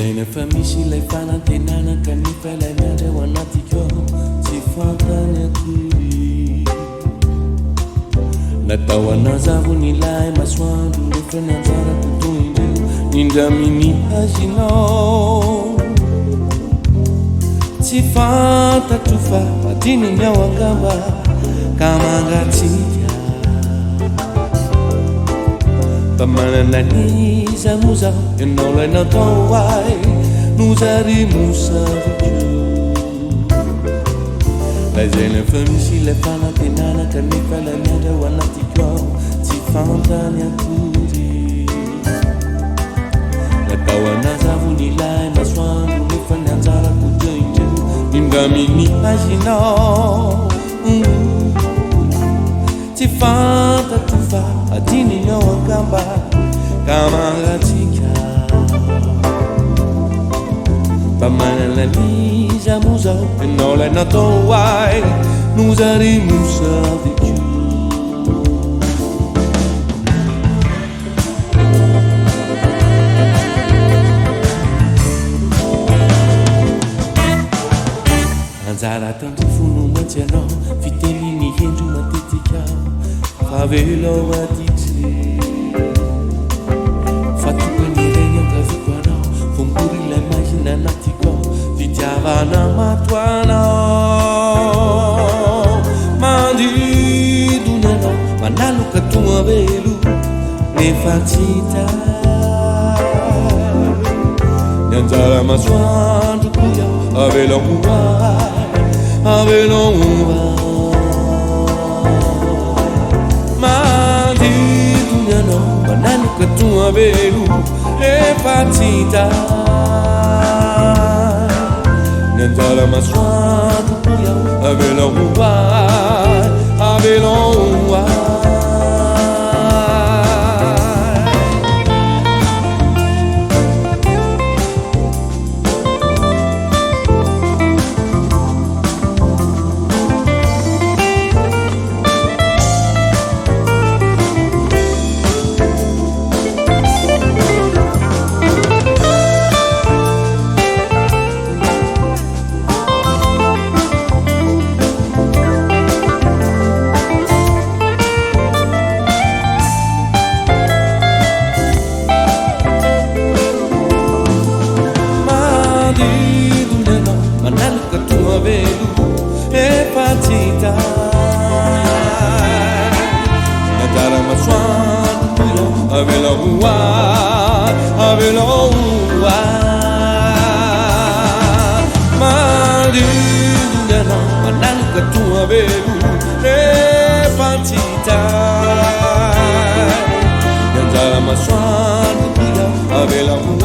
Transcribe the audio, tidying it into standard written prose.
Zaina fa misy ilay fanantenanaka nefa ilay miandry ao anatika ao tsy fantany akory. Natao anazavo ny lay masoandro nefa ny anjarako toy indreo nindraminy hazinao. Tsy fantatro fa adininy ao angamba ka mangatsika fa manana niza mo zaho ianao lay natao ay nozary mosaviko. Lazaina fa misy ilay fanantenanaka nefa ilay miandry ao anatiko ao tsy fantany akory. Natao anazavo ny lay masoandro nefa ny anjarako teo indreo nindraminy hazinao. Tsy fantatro fa adininy ao angamba ka mangatsika fa manana liza mo zaho ianao lay natao ay nozary mosaviko. Anjara tandrifo mantsy anao fiteliny hendro matetika fa velao atitry fa tokony regny angaviko anao vongory ilay mahina anatiko ao fitiavana mato anao. Mandidony anao manaloka togna velo nefa tsy hita ny anjara masoandro koa avelao mandidony anao manaloka togna velo nefa tsy hita ny anjara masoandro koa avelao manaloka togna velo efa tsy hita ny anjara masoandro avelao mandidony anao manaloka togna velo efa tsy hita ny anjara masoandro avelao